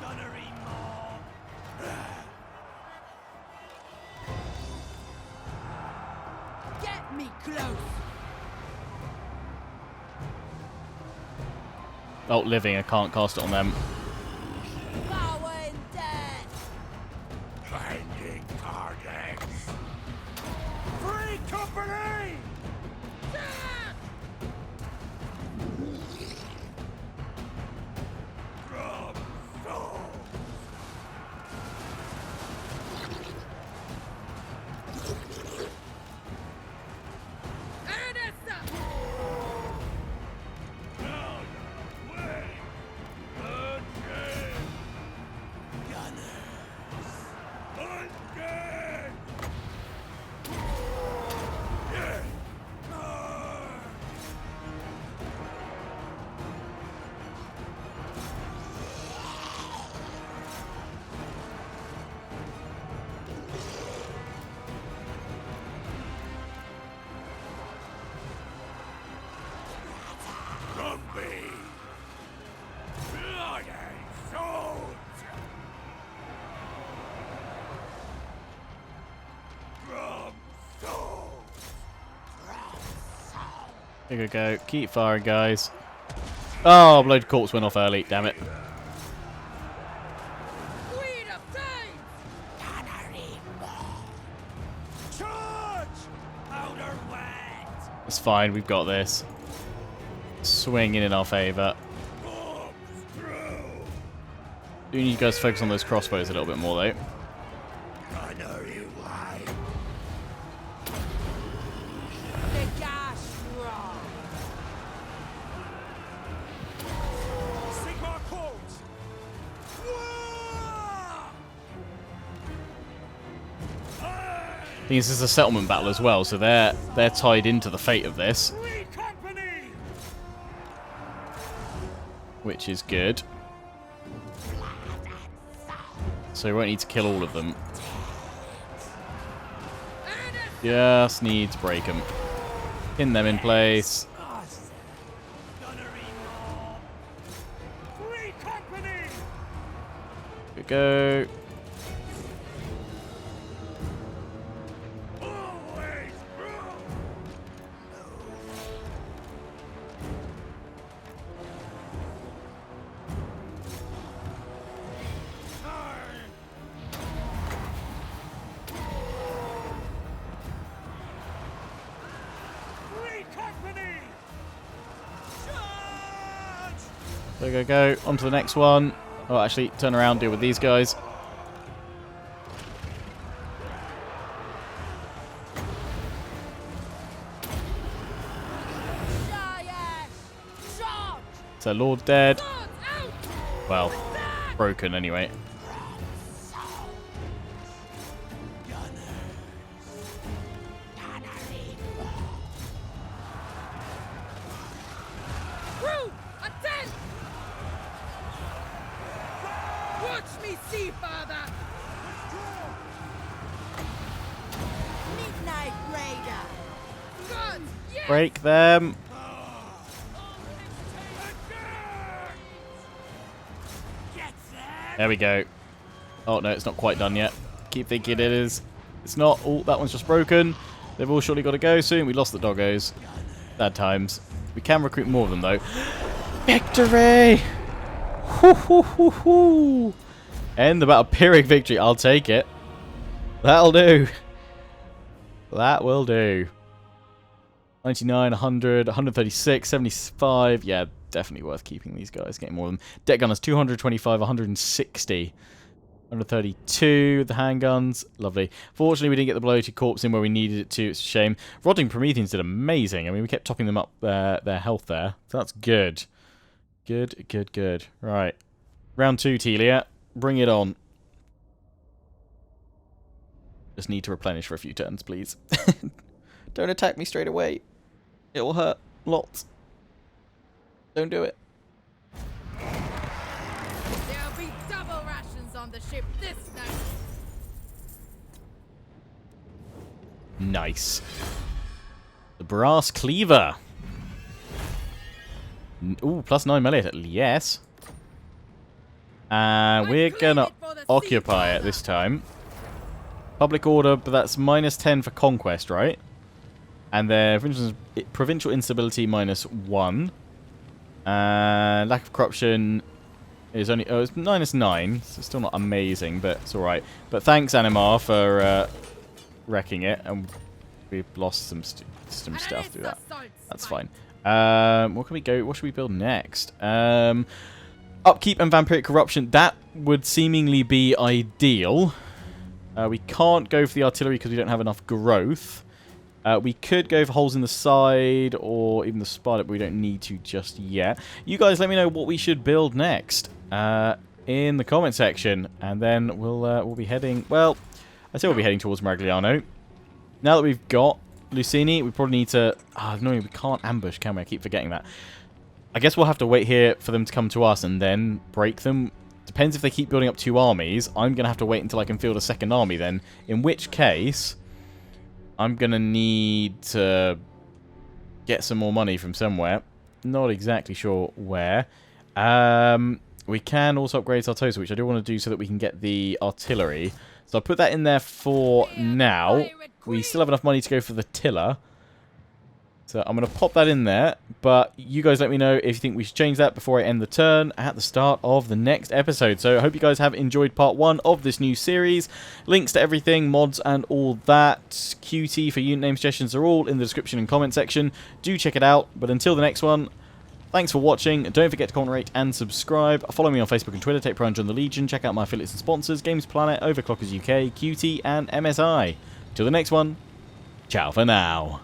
S4: Gunnery mob!
S5: Get me close.
S1: Oh, living. I can't cast it on them.
S5: Power and death.
S4: Finding targets! Free company! From soul!
S3: Aranessa!
S4: Down, way! Undead! Gunners! Undead! Yeah! Zombie! Blood and souls! From souls!
S1: There we go. Keep firing, guys. Oh, bloated corpse went off early. Damn it.
S3: Queen of Tides!
S4: Charge! Outer wet!
S1: It's fine. We've got this. Swinging in our favour.
S4: Bombs through!
S1: Do need you guys to focus on those crossbows a little bit more, though.
S4: Gunnery wide!
S5: The gash rod.
S4: Sigma Colt!
S1: Thing is, this is a settlement battle as well, so they're tied into the fate of this,
S4: Free company!
S1: which is good. So we won't need to kill all of them. Just need to break them. Pin them in place.
S4: Gunnery
S1: go.
S4: Always through! Free company! Charge!
S1: Go, go, go. On to the next one. Oh, actually, turn around, deal with these guys. So, Lord dead. Well, broken anyway.
S3: Crew, attend! Watch me see, father!
S5: Midnight Raider.
S3: God, yes!
S1: Break them. There we go. Oh, no, it's not quite done yet. Keep thinking it is. It's not. Oh, that one's just broken. They've all surely got to go soon. We lost the doggos. Bad times. We can recruit more of them, though. Victory! Hoo, hoo, hoo, hoo. End about a Pyrrhic victory. I'll take it. That'll do. That will do. 99, 100, 136, 75. Yeah, definitely worth keeping these guys. Getting more of them. Deck gunners, 225, 160. 132, the handguns. Lovely. Fortunately, we didn't get the bloated corpse in where we needed it to. It's a shame. Rotting Prometheans did amazing. I mean, we kept topping them up their health there. So that's good. Good, good, good. Right. Round 2, Tilea. Bring it on. Just need to replenish for a few turns, please. Don't attack me straight away. It will hurt. Lots. Don't do it.
S3: There'll be double rations on the ship this night.
S1: Nice. The Brass Cleaver. Ooh, +9 melee. Yes. And we're gonna occupy it this time. Public order, but that's -10 for conquest, right? And then provincial instability -1. Lack of corruption is only it's -9, so it's still not amazing, but it's all right. But thanks, Animar, for wrecking it, and we've lost some stuff through that. That's fine. What can we go? What should we build next? Upkeep and vampiric corruption. That would seemingly be ideal. We can't go for the artillery because we don't have enough growth. We could go for holes in the side or even the spider, but we don't need to just yet. You guys let me know what we should build next in the comment section, and then we'll be heading... Well, I say we'll be heading towards Maragliano. Now that we've got Lucini, we probably need to... no, we can't ambush, can we? I keep forgetting that. I guess we'll have to wait here for them to come to us and then break them. Depends if they keep building up 2 armies. I'm going to have to wait until I can field a second army then. In which case, I'm going to need to get some more money from somewhere. Not exactly sure where. We can also upgrade Sartosa, which I do want to do so that we can get the artillery. So I'll put that in there for now. We still have enough money to go for the tiller. So I'm going to pop that in there, but you guys let me know if you think we should change that before I end the turn at the start of the next episode. So I hope you guys have enjoyed part 1 of this new series. Links to everything, mods and all that, QT for unit name suggestions are all in the description and comment section. Do check it out, but until the next one, thanks for watching. Don't forget to comment, rate and subscribe. Follow me on Facebook and Twitter, take pride and join the Legion. Check out my affiliates and sponsors, Games Planet, Overclockers UK, QT and MSI. Till the next one, ciao for now.